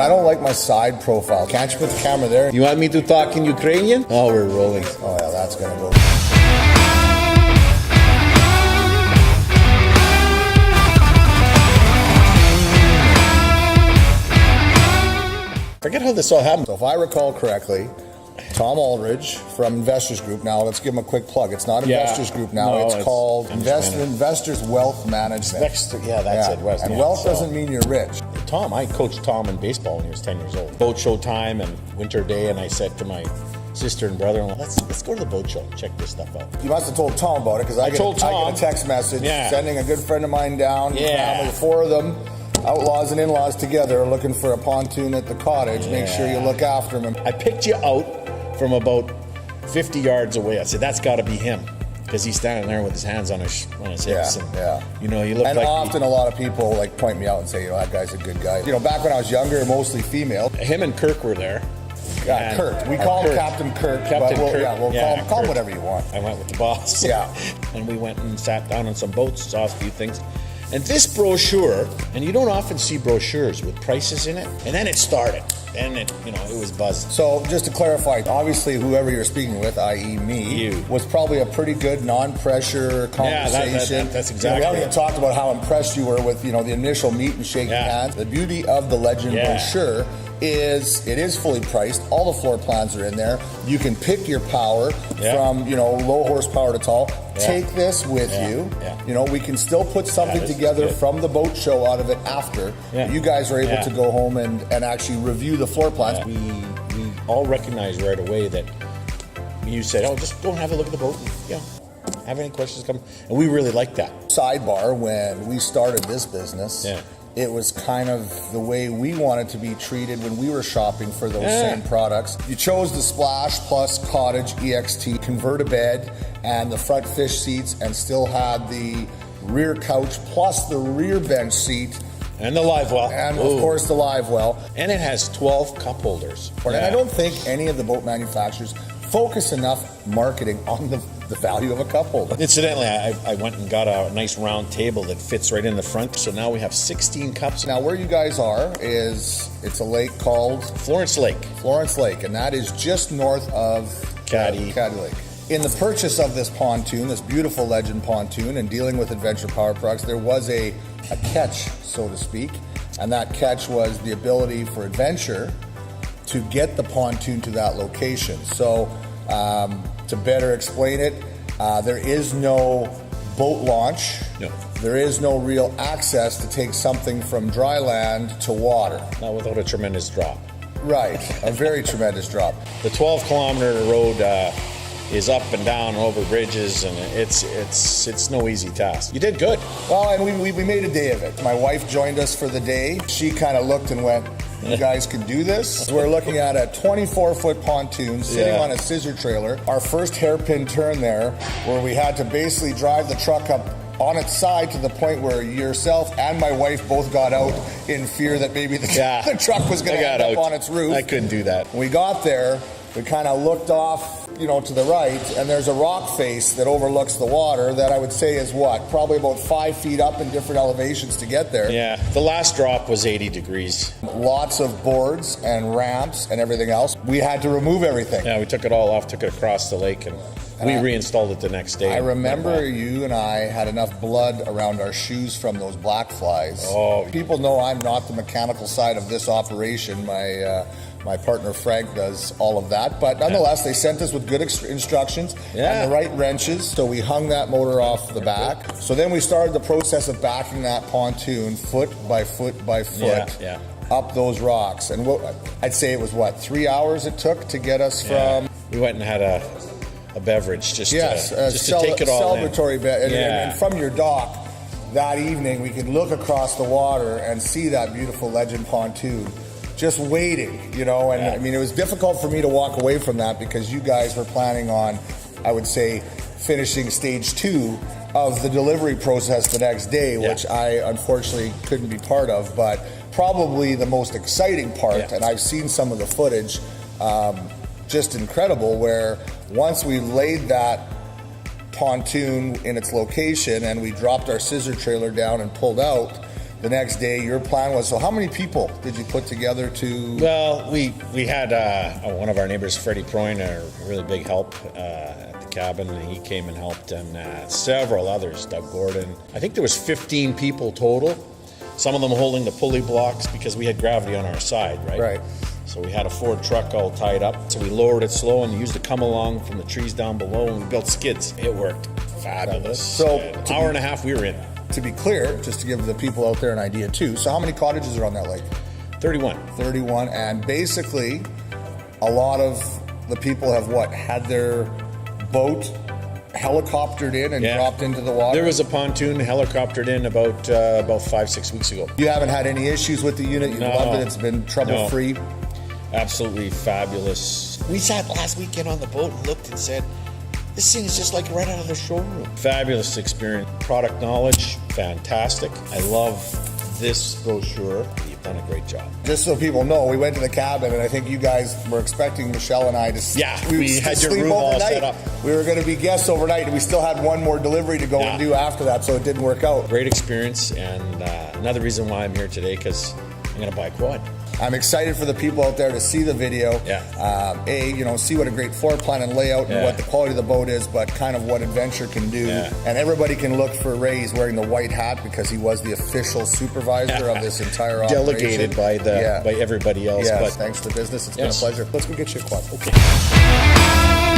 I don't like my side profile. Can't you put the camera there? You want me to talk in Ukrainian? Oh, we're rolling. Oh yeah, that's gonna go. Forget how this all happened. So if I recall correctly, Tom Aldridge from Investors Group. Now let's give him a quick plug. It's not Investors Group now. No, it's called Investors Wealth Management. That's it. And wealth doesn't mean you're rich. Tom, I coached Tom in baseball when he was 10 years old. Boat show time and winter day, and I said to my sister and brother-in-law, let's go to the boat show and check this stuff out. You must have told Tom about it, because I get a text message sending a good friend of mine down, family, 4 of them, outlaws and in-laws together, looking for a pontoon at the cottage. Make sure you look after him. I picked you out from about 50 yards away. I said, that's got to be him, because he's standing there with his hands on his hips. You know, you look and like... And often a lot of people like point me out and say, you know, that guy's a good guy. You know, back when I was younger, mostly female. Him and Kirk were there. Yeah, Kurt. We call him Captain Kirk. We'll call him whatever you want. I went with the boss. Yeah. And we went and sat down on some boats, saw a few things. And this brochure, and you don't often see brochures with prices in it, and then it started. And it was buzzing. So just to clarify, obviously whoever you're speaking with, i.e. me, was probably a pretty good non-pressure conversation. That's exactly. We haven't even talked about how impressed you were with the initial meet and shaking hands. The beauty of the Legend brochure is it is fully priced. All the floor plans are in there. You can pick your power from low horsepower to tall. Take this with you. You know, we can still put something together from the boat show out of it after. You guys are able to go home and actually review the floor plans. We all recognized right away that you said, just go and have a look at the boat. Have any questions come? And we really liked that. Sidebar, when we started this business, it was kind of the way we wanted to be treated when we were shopping for those same products. You chose the Splash Plus Cottage EXT, convert a bed and the front fish seats, and still had the rear couch plus the rear bench seat. And the live well. And of course the live well. And it has 12 cup holders. And I don't think any of the boat manufacturers focus enough marketing on the value of a cup holder. Incidentally, I went and got a nice round table that fits right in the front. So now we have 16 cups. Now where you guys are it's a lake called Florence Lake. Florence Lake, and that is just north of Caddy Lake. In the purchase of this pontoon, this beautiful Legend pontoon, and dealing with Adventure Power Products, there was a catch, so to speak, and that catch was the ability for Adventure to get the pontoon to that location. So to better explain it, there is no boat launch. No. There is no real access to take something from dry land to water. Not without a tremendous drop. Right, a very tremendous drop. The 12-kilometer road is up and down over bridges, and it's no easy task. You did good. Well, and we made a day of it. My wife joined us for the day. She kind of looked and went, you guys can do this? We're looking at a 24-foot pontoon sitting on a scissor trailer. Our first hairpin turn there, where we had to basically drive the truck up on its side to the point where yourself and my wife both got out in fear that maybe the truck was going to end up on its roof. I couldn't do that. When we got there, we kind of looked off, to the right, and there's a rock face that overlooks the water that I would say is probably about 5 feet up in different elevations to get there. Yeah, the last drop was 80 degrees. Lots of boards and ramps and everything else. We had to remove everything. Yeah, we took it all off, took it across the lake, and we reinstalled it the next day. I remember you and I had enough blood around our shoes from those black flies. Oh. People know I'm not the mechanical side of this operation. My partner Frank does all of that, but nonetheless, they sent us with good instructions and the right wrenches, so we hung that motor off the back. So then we started the process of backing that pontoon foot by foot by foot up those rocks. And I'd say it was 3 hours it took to get us from... We went and had a beverage just to take it all in. Celebratory and from your dock that evening, we could look across the water and see that beautiful Legend pontoon just waiting, and I mean, it was difficult for me to walk away from that because you guys were planning on, I would say, finishing stage 2 of the delivery process the next day, which I unfortunately couldn't be part of, but probably the most exciting part, and I've seen some of the footage, just incredible, where once we laid that pontoon in its location and we dropped our scissor trailer down and pulled out, the next day. Your plan was, so how many people did you put together to? Well, we had one of our neighbors, Freddie Proyne, a really big help at the cabin, and he came and helped, and several others, Doug Gordon. I think there was 15 people total, some of them holding the pulley blocks because we had gravity on our side, right? Right. So we had a Ford truck all tied up, so we lowered it slow and used the come along from the trees down below, and we built skids. It worked fabulous. So an hour and a half we were in. To be clear, just to give the people out there an idea too, so how many cottages are on that lake? 31. 31, and basically a lot of the people have had their boat helicoptered in and dropped into the water? There was a pontoon helicoptered in about 5-6 weeks ago. You haven't had any issues with the unit? You loved it? It's been trouble-free? No. Absolutely fabulous. We sat last weekend on the boat and looked and said, this thing is just like right out of the showroom. Fabulous experience. Product knowledge, fantastic. I love this brochure. You've done a great job. Just so people know, we went to the cabin, and I think you guys were expecting Michelle and I to we had your room all set up. We were going to be guests overnight, and we still had one more delivery to go and do after that, so it didn't work out. Great experience, and another reason why I'm here today, because I'm going to buy a quad. I'm excited for the people out there to see the video. See what a great floor plan and layout and what the quality of the boat is, but kind of what adventure can do. And everybody can look for Ray. He's wearing the white hat because he was the official supervisor of this entire operation. Delegated by by everybody else. Yes, but thanks to the business. It's been a pleasure. Let's go get you a quad. Okay.